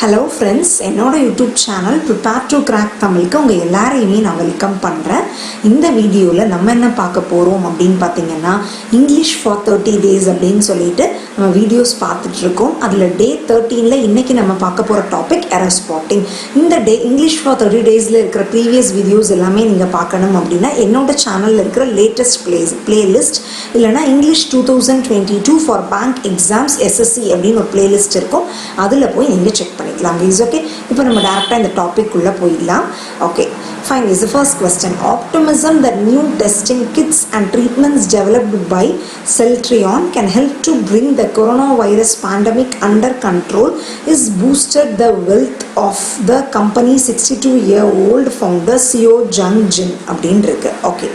Hello friends, என்னோட YouTube channel prepare to crack தமிழுக்கு உங்கள் எல்லாரையுமே நான் வெல்கம் பண்ணுறேன். இந்த வீடியோவில் நம்ம என்ன பார்க்க போகிறோம் அப்படின்னு பார்த்தீங்கன்னா, இங்கிலீஷ் ஃபார் 30 days அப்படின்னு சொல்லிட்டு நம்ம வீடியோஸ் பார்த்துட்ருக்கோம். அதில் டே 13ல் இன்றைக்கி நம்ம பார்க்க போகிற டாபிக் எரர் ஸ்பாட்டிங். இந்த டே இங்கிலீஷ் ஃபார் 30 daysல இருக்கிற ப்ரீவியஸ் வீடியோஸ் எல்லாமே நீங்கள் பார்க்கணும் அப்படின்னா என்னோட சேனலில் இருக்கிற லேட்டஸ்ட் பிளேலிஸ்ட் இல்லைனா English 2022 for bank exams SSC அப்படின்னு ஒரு பிளேலிஸ்ட் இருக்கும். அதில் போய் நீங்கள் செக் பண்ணிக்கலாம். Is okay. இப்போ நம்ம டேரெக்டாக இந்த டாபிக் உள்ள போயிடலாம். Okay, fine. Is the first question. Optimism that new testing kits and treatments developed by Celltrion can help to bring the coronavirus pandemic under control is boosted the wealth of the company 62-year-old founder CEO Zhang Jin அப்படின்னு இருக்கு. Okay,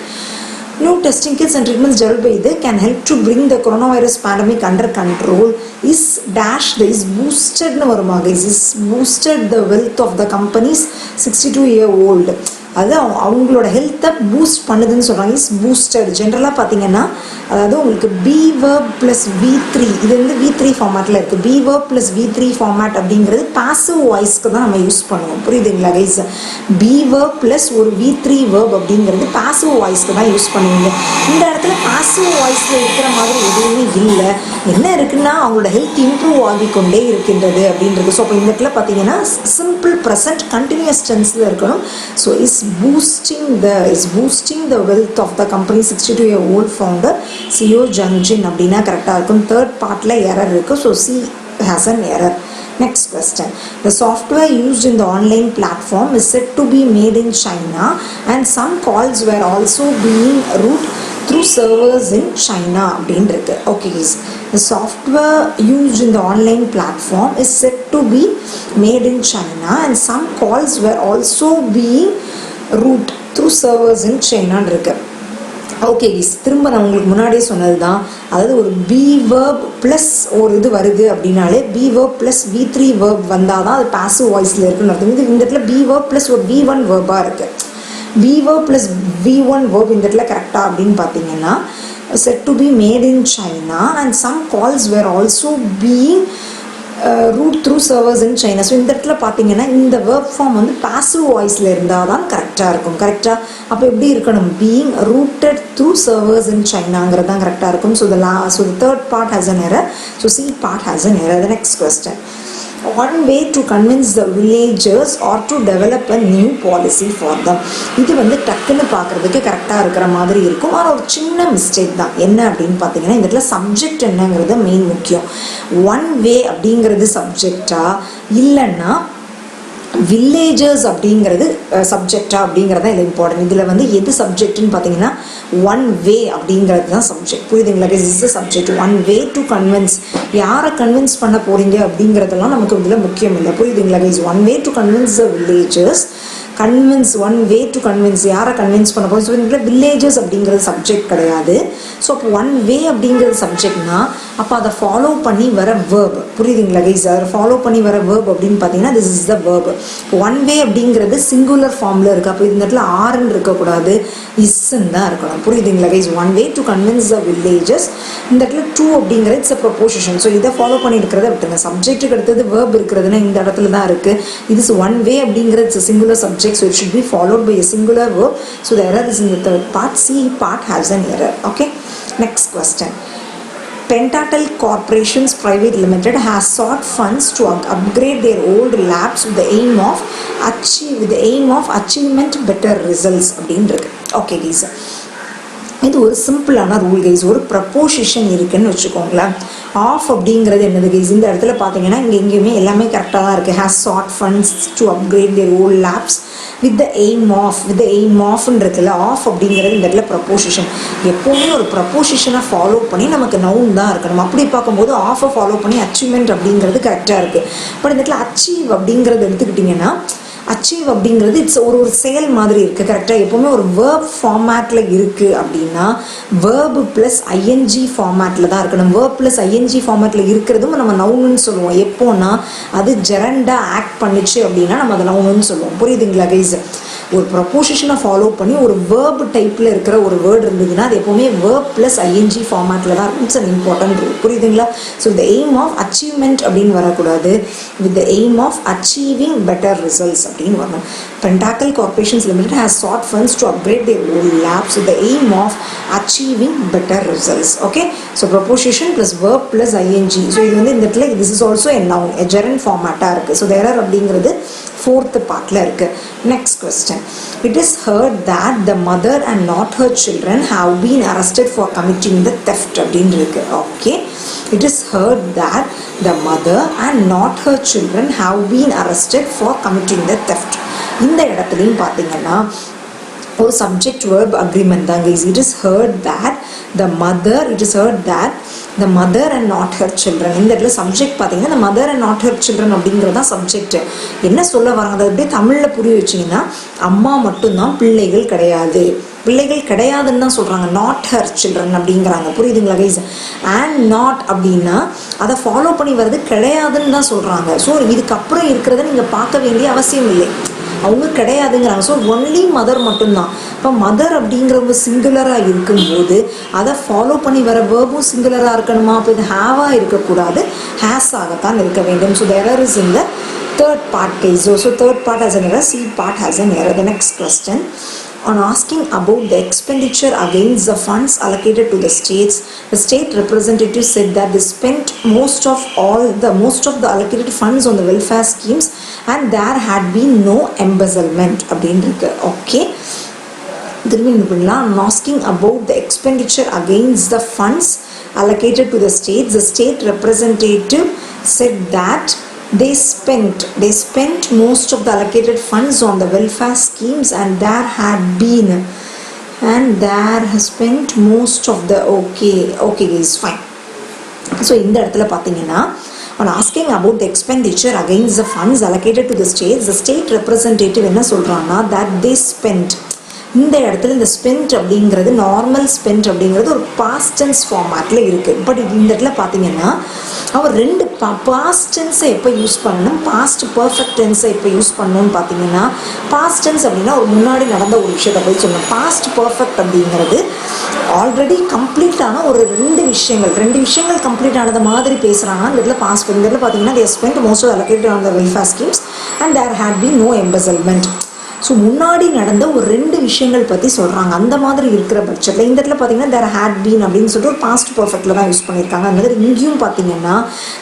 new testing kits and treatments developed by it can help to bring the coronavirus pandemic under control is dashed is boosted is boosted the wealth of the company's 62-year-old. அது அவங்களோட ஹெல்த்தை boost பண்ணுதுன்னு சொல்கிறாங்க. Is boosted. ஜென்ரலாக பார்த்தீங்கன்னா அதாவது உங்களுக்கு B-verb + V3 இது வந்து V3 ஃபார்மேட்டில் இருக்குது. B-verb + V3 ஃபார்மேட் அப்படிங்கிறது பாசிவ் வாய்ஸ்க்கு தான் நம்ம யூஸ் பண்ணுவோம். புரியுதுங்களா கைஸ்? B-verb + ஒரு V3 verb அப்படிங்கிறது பாசிவ் வாய்ஸ்க்கு தான் யூஸ் பண்ணுவீங்க. இந்த இடத்துல பாசிவ் வாய்ஸில் இருக்கிற மாதிரி எதுவுமே இல்லை. என்ன இருக்குன்னா அவங்களோட ஹெல்த் இம்ப்ரூவ் ஆகிக்கொண்டே இருக்கின்றது அப்படின்றது. ஸோ அப்போ இந்த இடத்துல பார்த்தீங்கன்னா சிம்பிள் ப்ரெசன்ட் கண்டினியூஸ் டென்ஸில் இருக்கணும். So is boosting the wealth of the company 62-year-old founder CEO Zhang Jin அப்படின்னா கரெக்டாக இருக்கும். தேர்ட் பார்ட்டில் எரர் இருக்குது. So C has an error. Next question. The software used in the online platform is said to be made in China and some calls were also being routed through servers in China அப்படின்னு இருக்கு. Okay, the software used in the online platform is said to be made in China and some calls were also being route through servers in China இருக்கு. Okay, திரும்ப நான் உங்களுக்கு முன்னாடியே சொன்னது தான். அதாவது ஒரு B-verb ப்ளஸ் ஒரு இது வருது அப்படின்னாலே B-verb + V3 verb வந்தால் தான் அது பாசிவ் வாய்ஸில் இருக்குன்னு அர்த்தம். இந்த இடத்துல B-verb + ஒரு V1 verb-ஆக இருக்குது. B-verb + V1 verb இந்த இடத்துல கரெக்டாக அப்படின்னு பார்த்தீங்கன்னா said to be made in China and some calls were also being route through servers in China. So இந்த இடத்துல பார்த்தீங்கன்னா இந்த verb form வந்து பாசிவ் வாய்ஸில் இருந்தால் தான் கரெக்டாக இருக்கும். கரெக்டாக அப்போ எப்படி இருக்கணும்? being routed through servers in Chinaங்கிறது தான் கரெக்டாக இருக்கும். So the third part has an error. So C part has an error. The next question. One way to convince the villagers or to develop a new policy for them. இது வந்து டக்குன்னு பார்க்குறதுக்கு கரெக்டாக இருக்கிற மாதிரி இருக்கும். ஆனால் ஒரு சின்ன மிஸ்டேக் தான். என்ன அப்படின்னு பார்த்தீங்கன்னா இந்த இடத்துல சப்ஜெக்ட் என்னங்கிறது மெயின் முக்கியம். ஒன் வே அப்படிங்கிறது சப்ஜெக்டா இல்லைன்னா வில்லேஜர்ஸ் அப்படிங்கிறது சப்ஜெக்டா அப்படிங்கிறதா இல்லை இம்பார்ட்டன்ட். இதில் வந்து எது சப்ஜெக்ட்னு பார்த்தீங்கன்னா ஒன் வே அப்படிங்கிறது தான் சப்ஜெக்ட். புரியுதுங்களா? Is the subject. One way to convince. யாரை கன்வின்ஸ் பண்ண போகிறீங்க அப்படிங்கிறதெல்லாம் நமக்கு இதில் முக்கியம் இல்லை. புரியுதுங்களா? Is one way to convince the villagers. One way to convince யாரை கன்வின்ஸ் பண்ண போகிறோம். ஸோ இதில் வில்லேஜர்ஸ் அப்படிங்கிறது சப்ஜெக்ட் கிடையாது. ஸோ அப்போ ஒன் வே அப்படிங்கிறது சப்ஜெக்ட்னா அப்போ அதை ஃபாலோ பண்ணி வர வேர்ப். புரியுதுங்களா கைஸ்? அதை ஃபாலோ பண்ணி வர வேர்ப் அப்படின்னு பார்த்தீங்கன்னா this is the verb. One way அப்படிங்கிறது சிங்குலர் ஃபார்மில் இருக்குது. அப்போ இந்த இடத்துல ஆர்ன்னு இருக்கக்கூடாது, இஸ்ன்னு தான் இருக்கணும். புரியுதுங்களா guys? One way to convince the villages. இந்த இடத்துல டூ அப்படிங்கிறது இட்ஸ் அ ப்ரொபோசிஷன். ஸோ இதை ஃபாலோ பண்ணி இருக்கிறத விட்டுங்க. சப்ஜெக்ட்டுக்கு அடுத்தது வேர்ப் இருக்கிறதுனா இந்த இடத்துல தான் இருக்குது. இது ஒன் வே அப்படிங்கிறது it's singular subject. So it should be followed by a singular verb. So the error is in the third part. C part has an error. Okay. Next question. Pentatel Corporations Private Limited has sought funds to upgrade their old labs with the aim of achievement better results அப்படின்னு இருக்கு. Okay guys, இது ஒரு சிம்பிளான rule guys. ஒரு preposition இருக்குன்னு வச்சுக்கோங்களேன். Of அப்படிங்கிறது என்னது கைஸ்? இந்த இடத்துல பார்த்தீங்கன்னா இங்கே எங்கேயுமே எல்லாமே கரெக்டாக தான் இருக்குது. Has sought funds to upgrade their old labs with the aim ஆஃப்ன்றதுல ஆஃப் அப்படிங்கிறது இந்த இடத்துல ப்ரப்போசிஷன். எப்போவுமே ஒரு ப்ரப்போசிஷனை ஃபாலோ பண்ணி நமக்கு நவுன் தான் இருக்கணும். அப்படி பார்க்கும்போது ஆஃபை ஃபாலோ பண்ணி அச்சீவ்மெண்ட் அப்படிங்கிறது கரெக்டாக இருக்குது. பட் இந்த இடத்துல அச்சீவ் அப்படிங்கிறது எடுத்துக்கிட்டிங்கன்னா அச்சீவ் அப்படிங்கிறது இட்ஸ் ஒரு செயல் மாதிரி இருக்குது. கரெக்டாக எப்போவுமே ஒரு வேர்ப் ஃபார்மேட்டில் இருக்குது அப்படின்னா வேர்பு ப்ளஸ் ஐஎன்ஜி ஃபார்மேட்டில் தான் இருக்கணும். வேர்ப் ப்ளஸ் ஐஎன்ஜி ஃபார்மேட்டில் இருக்கிறதும் நம்ம நவுன்னு சொல்லுவோம். எப்போன்னா அது ஜெரண்டாக ஆக்ட் பண்ணிச்சு அப்படின்னா நம்ம அதை நவுன்னு சொல்லுவோம். புரியுதுங்களா கைஸ்? ஒரு ப்ரொபோசிஷனை ஃபாலோ பண்ணி ஒரு வேர்ப் டைப்பில் இருக்கிற ஒரு வேர்டு இருந்ததுன்னா அது எப்போவுமே வேர்ப் ப்ளஸ் ஐஎன்ஜி ஃபார்மேட்டில் தான் இருக்கும். It's an important rule. புரியுதுங்களா? So the aim of achievement அப்படின்னு வரக்கூடாது, with the aim of achieving better results அப்படின்னு வரணும். Pentacle Corporations Limited has sought funds to upgrade their old labs with the aim of achieving better results. Okay, so proposition plus verb plus ing. So இது வந்து இந்த இடத்துல this is also a noun, a gerund format-ஆ இருக்கு. So the error அப்படிங்கிறது fourth partல இருக்கு. Next question. It is heard that the mother and not her children have been arrested for committing the theft அப்படின்னு இருக்கு. Okay, it is heard that the mother and not her children have been arrested for committing the theft. இந்த இடத்துலையும் பார்த்தீங்கன்னா ஒரு subject verb agreement தாங்க. It is hurt that the mother, it is hurt that the mother and not her children. இந்த இடத்துல subject பார்த்தீங்கன்னா the mother and not her children அப்படிங்கிறது தான் சப்ஜெக்ட். என்ன சொல்ல வராங்க அதை அப்படியே தமிழில் புரிய வச்சிங்கன்னா அம்மா மட்டும்தான், பிள்ளைகள் கிடையாது, பிள்ளைகள் கிடையாதுன்னு தான் சொல்கிறாங்க. நாட் ஹர் சில்ட்ரன் அப்படிங்கிறாங்க. புரியுதுங்களா கைஸ்? அண்ட் நாட் அப்படின்னா அதை ஃபாலோ பண்ணி வர்றது கிடையாதுன்னு தான் சொல்கிறாங்க. ஸோ இதுக்கப்புறம் இருக்கிறத நீங்கள் பார்க்க வேண்டிய அவசியம் இல்லை, அவங்க கிடையாதுங்கிறாங்க. ஸோ ஒன்லி மதர் மட்டும்தான். இப்போ மதர் அப்படிங்கிறவங்க சிங்குலராக இருக்கும்போது அதை ஃபாலோ பண்ணி வர வேர்பும் சிங்குலராக இருக்கணுமா? அப்போ இது ஹேவாக இருக்கக்கூடாது, ஹேஸ் ஆகத்தான் இருக்க வேண்டும். So the error is in the third part case. So third part has an error, C part has an error. The next question. On asking about the expenditure against the funds allocated to the states, the state representative said that they spent most of the allocated funds on the welfare schemes and there had been no embezzlement அப்படின்னு இருக்கு. Okay, திரும்பி பண்ணலாம். On asking about the expenditure against the funds allocated to the states, the state representative said that they spent most of the allocated funds on the welfare schemes and there spent most of the okay guys, fine. So இந்த இடத்துல பார்த்தீங்கன்னா on asking about the expenditure against the funds allocated to the states, the state representative என்ன சொல்றாங்கன்னா that they spent. இந்த இடத்துல இந்த spend அப்படிங்கிறது normal spend அப்படிங்கிறது ஒரு பாஸ்ட் டென்ஸ் ஃபார்மேட்டில் இருக்குது. பட் இந்த இடத்துல பார்த்தீங்கன்னா அவர் ரெண்டு பாஸ்ட் டென்ஸை எப்போ யூஸ் பண்ணணும், பாஸ்ட் பர்ஃபெக்ட் டென்ஸை எப்போ யூஸ் பண்ணணும்னு பார்த்தீங்கன்னா, பாஸ்ட் டென்ஸ் அப்படின்னா ஒரு முன்னாடி நடந்த ஒரு விஷயத்தை போய் சொல்லணும். பாஸ்ட் பர்ஃபெக்ட் அப்படிங்கிறது ஆல்ரெடி கம்ப்ளீட்டான ஒரு ரெண்டு விஷயங்கள் கம்ப்ளீட் ஆனது மாதிரி பேசுகிறாங்க. இந்த இடத்துல பாஸ்ட் இந்த இடத்துல பார்த்தீங்கன்னா they spent most of the allocated on the welfare schemes and there had been no embezzlement. So முன்னாடி நடந்த ஒரு ரெண்டு விஷயங்கள் பற்றி சொல்கிறாங்க. அந்த மாதிரி இருக்கிற பட்சத்தில் இந்த இடத்துல பார்த்தீங்கன்னா there had been அப்படின்னு சொல்லிட்டு ஒரு பாஸ்ட் பர்ஃபெக்டில் தான் யூஸ் பண்ணியிருக்காங்க. அந்த மாதிரி இங்கேயும் பார்த்தீங்கன்னா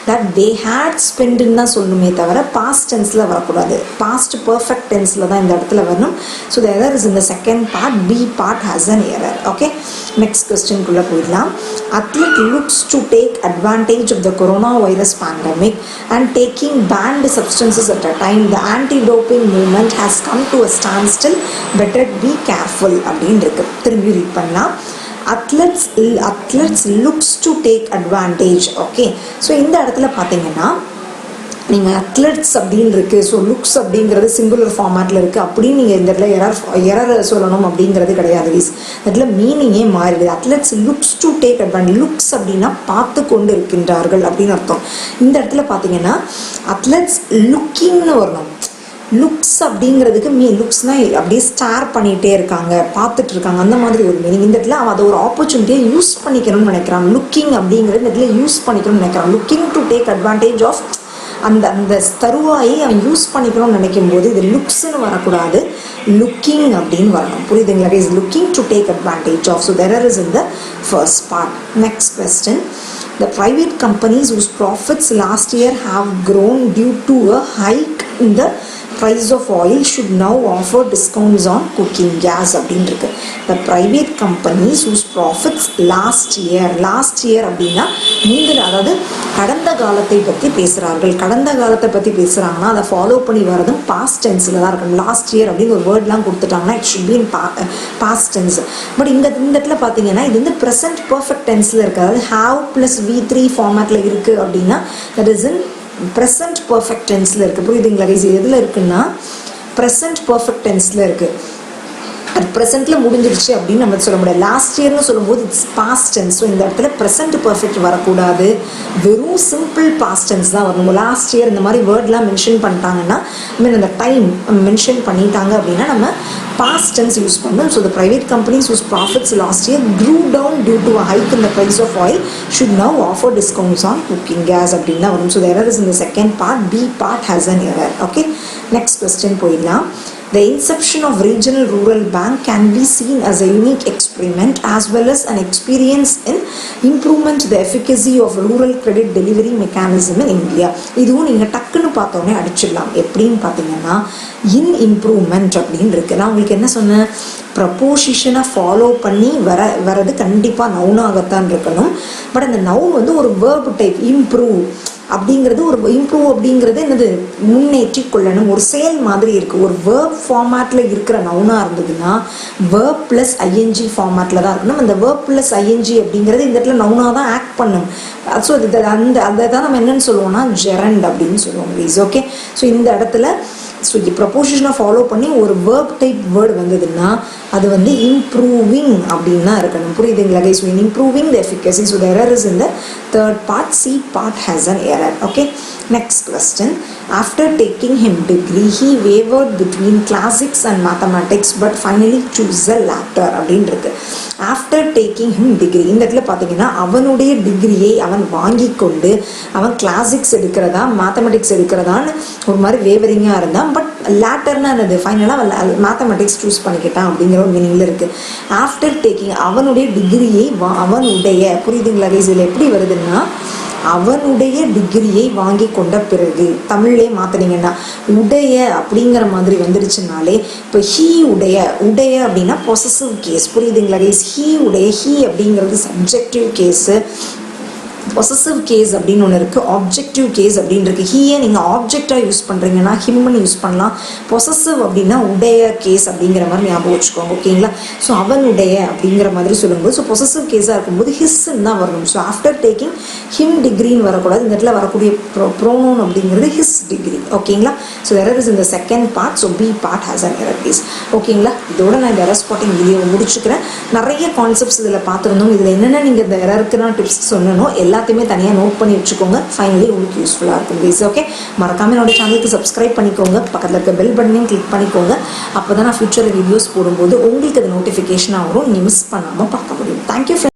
that they had spentன்னு தான் சொல்லணுமே தவிர பாஸ்ட் டென்ஸில் வரக்கூடாது, பாஸ்ட் பர்ஃபெக்ட் டென்ஸில் தான் இந்த இடத்துல வரணும். So the error is in the second part, B part has an error. Okay, next கொஸ்டின்குள்ளே போயிடலாம். Athlete looks to take advantage of the coronavirus pandemic and taking banned substances at a time. The anti-doping movement has come to a standstill. Better be careful அப்படின்னு இருக்கு. திரும்பி read பண்ணலாம். Athletes looks to take advantage. Okay, so இந்த இடத்துல பார்த்தீங்கன்னா நீங்கள் athletes அப்படின்னு இருக்குது. ஸோ லுக்ஸ் அப்படிங்கிறது சிங்குலர் ஃபார்மேட்டில் இருக்குது அப்படின்னு நீங்கள் இந்த இடத்துல எரர் சொல்லணும் அப்படிங்கிறது கிடையாது. இதில் மீனிங்கே மாறிடுது. Athletes looks to take advantage. Looks அப்படின்னா பார்த்து கொண்டு இருக்கின்றார்கள் அப்படின்னு அர்த்தம். இந்த இடத்துல பார்த்தீங்கன்னா அத்லெட்ஸ் லுக்கிங்னு வரணும். லுக்ஸ் அப்படிங்கிறதுக்கு லுக்ஸ்னால் அப்படியே ஸ்டார் பண்ணிகிட்டே இருக்காங்க, பார்த்துட்டு இருக்காங்க, அந்த மாதிரி ஒரு மீனிங். இந்த இடத்துல அவன் அதை ஒரு ஆப்பர்ச்சுனிட்டியை யூஸ் பண்ணிக்கணும்னு நினைக்கிறான். லுக்கிங் அப்படிங்கிறது இந்த இடத்துல யூஸ் பண்ணிக்கணும்னு நினைக்கிறான். Looking to take advantage of அந்த தருவாயை அவன் யூஸ் பண்ணிக்கணும்னு நினைக்கும் போது இது லுக்ஸ்ன்னு வரக்கூடாது, லுக்கிங் அப்படின்னு வரணும். புரியுதுங்களா? Is looking to take advantage of. So there is in the first part. Next question. The private companies whose profits last year have grown due to a hike in the price of oil should now offer discounts on cooking gas அப்படின்னு இருக்கு. The private companies whose profits last year அப்படின்னா முந்தின, அதாவது கடந்த காலத்தை பற்றி பேசுகிறார்கள். கடந்த காலத்தை பற்றி பேசுகிறாங்கன்னா அதை ஃபாலோ பண்ணி வரதும் பாஸ்ட் டென்ஸில் தான் இருக்கணும். லாஸ்ட் இயர் அப்படின்னு ஒரு வேர்ட்லாம் கொடுத்துட்டாங்கன்னா it should be in past tense. But இந்த இடத்துல பார்த்தீங்கன்னா இது வந்து ப்ரெசன்ட் பர்ஃபெக்ட் டென்ஸில் இருக்குது. அதாவது ஹாவ் ப்ளஸ் V3 ஃபார்மேட்டில் இருக்குது அப்படின்னா that is in present perfect டென்ஸில் இருக்குது. புரியுதுங்களா? இது எதில் இருக்குன்னா ப்ரெசன்ட் பர்ஃபெக்ட் டென்ஸில் இருக்குது. அது ப்ரெசென்ட்டில் முடிஞ்சிருச்சு அப்படின்னு நம்ம சொல்ல முடியாது. லாஸ்ட் இயர்னு சொல்லும்போது இட்ஸ் பாஸ்ட் டென்ஸ். ஸோ இந்த இடத்துல ப்ரெசென்ட் பர்ஃபெக்ட் வரக்கூடாது, வெறும் சிம்பிள் பாஸ்ட் டென்ஸ் தான் வரணும். லாஸ்ட் இயர் இந்த மாதிரி வேர்ட்லாம் மென்ஷன் பண்ணிட்டாங்கன்னா, மீன் அந்த டைம் மென்ஷன் பண்ணிட்டாங்க அப்படின்னா நம்ம past tense use பண்ணணும். So the private companies whose profits last year grew down due to a hike in the price of oil should now offer discounts on cooking gas அப்படின்னா வரும். So the error is in the second part. B part has an error. Okay, next question போயிடலாம். The inception of regional rural bank can be seen as a unique experiment as well as an experience in improvement the efficacy of rural credit delivery mechanism in India. இதுவும் நீங்கள் டக்குன்னு பார்த்தோன்னே அடிச்சிடலாம். எப்படின்னு பார்த்தீங்கன்னா இன் improvement அப்படின்னு இருக்குது. நான் உங்களுக்கு என்ன சொன்னேன், ப்ரப்போசிஷனை ஃபாலோ பண்ணி வரது கண்டிப்பாக நவுனாகத்தான் இருக்கணும். பட் அந்த நவுன் வந்து ஒரு வேர்ப் டைப். இம்ப்ரூவ் அப்படிங்கிறது ஒரு இம்ப்ரூவ் அப்படிங்கிறது என்னது, முன்னேற்றி கொள்ளணும், ஒரு செயல் மாதிரி இருக்குது. ஒரு வேர்ப் ஃபார்மேட்டில் இருக்கிற நவுனாக இருந்ததுன்னா வேர்ப் ப்ளஸ் ஐஎன்ஜி ஃபார்மேட்டில் தான் இருக்கணும். அந்த வேர்ப் ப்ளஸ் ஐஎன்ஜி அப்படிங்கிறது இந்த இடத்துல நவுனாக தான் ஆக்ட் பண்ணும். ஸோ அதை தான் நம்ம என்னென்னு சொல்லுவோம்னா ஜெரண்ட் அப்படின்னு சொல்லுவோம் ப்ளீஸ். ஓகே, ஸோ இந்த இடத்துல ஸோ ப்ரப்போசிஷனை ஃபாலோ பண்ணி ஒரு வேர்ப் டைப் வேர்டு வந்ததுன்னா அது வந்து இம்ப்ரூவிங் அப்படின்னு தான் இருக்கணும். புரியுதுங்களா guys? So improving the efficacy. So the error is in the third part. C part has an error. Okay, next question. After taking him degree he wavered between classics and mathematics but finally chose the latter அப்படின்னு இருக்கு. After taking him degree, இந்த இடத்துல பார்த்தீங்கன்னா அவனுடைய டிகிரியை அவன் வாங்கி கொண்டு அவன் கிளாசிக்ஸ் எடுக்கிறதா மேத்தமெட்டிக்ஸ் எடுக்கிறதான்னு ஒரு மாதிரி வேவரிங்காக இருந்தான். பட் லேட்டர்னா என்னது, ஃபைனலாக அவன் மேத்தமெட்டிக்ஸ் சூஸ் பண்ணிக்கிட்டான் அப்படிங்கிற ஒரு மீனிங்கில் இருக்குது. ஆஃப்டர் டேக்கிங் அவனுடைய டிகிரியை அவனுடைய, புரியுதுங்களா கைஸ்? இதில் எப்படி வருதுன்னா அவனுடைய டிகிரியை வாங்கி கொண்ட பிறகு, தமிழ்லே மாற்றினீங்கன்னா உடைய அப்படிங்கிற மாதிரி வந்துருச்சுனாலே இப்போ ஹீ உடைய, உடைய அப்படின்னா பொசசிவ் கேஸ். புரியுதுங்களா கைஸ்? ஹீ உடைய, ஹீ அப்படிங்கிறது சப்ஜெக்டிவ் கேஸு. பொசசிவ் கேஸ் அப்படின்னு ஒன்று இருக்குது, ஆப்ஜெக்டிவ் கேஸ் அப்படின்னு இருக்குது. ஹீயே நீங்கள் ஆப்ஜெக்டாக யூஸ் பண்ணுறீங்கன்னா ஹிம்னு யூஸ் பண்ணலாம். பொசசிவ் அப்படின்னா உடைய கேஸ் அப்படிங்கிற மாதிரி ஞாபகம் வச்சுக்கோங்க. ஓகேங்களா? ஸோ அவனுடைய அப்படிங்கிற மாதிரி சொல்லும்போது ஸோ பொசசிவ் கேஸாக இருக்கும்போது ஹிஸ்ன்னு தான் வரணும். ஸோ ஆஃப்டர் டேக்கிங் ஹிம் டிகிரின்னு வரக்கூடாது. இந்த இடத்துல வரக்கூடிய ப்ரோனோன் அப்படிங்கிறது ஹிஸ் டிகிரி. ஓகேங்களா? ஸோ எரர் இஸ் இந்த second part. So B part has an error case. ஓகேங்களா? இதோட நான் இந்த எரர் ஸ்பாட்டிங் வீடியோவை முடிச்சுக்கிறேன். நிறைய கான்செப்ட்ஸ் இதில் பார்த்துருந்தோம். இதில் என்னென்ன நீங்கள் இந்த எரருக்கு நான் டிப்ஸ் சொன்னனோ எல்லாத்தையுமே தனியாக நோட் பண்ணி வச்சுக்கோங்க. ஃபைனலி உங்களுக்கு யூஸ்ஃபுல்லாக இருக்கும் ப்ளீஸ். ஓகே, மறக்காமல் என்னோட சேனலுக்கு சப்ஸ்கிரைப் பண்ணிக்கோங்க. பக்கத்தில் இருக்க பெல் பட்டனையும் கிளிக் பண்ணிக்கோங்க. அப்போ தான் நான் ஃபியூச்சர் வீடியோஸ் போடும்போது உங்களுக்கு அது நோட்டிஃபிகேஷனாக வரும், நீங்கள் மிஸ் பண்ணாமல் பார்க்க முடியும். தேங்க்யூ.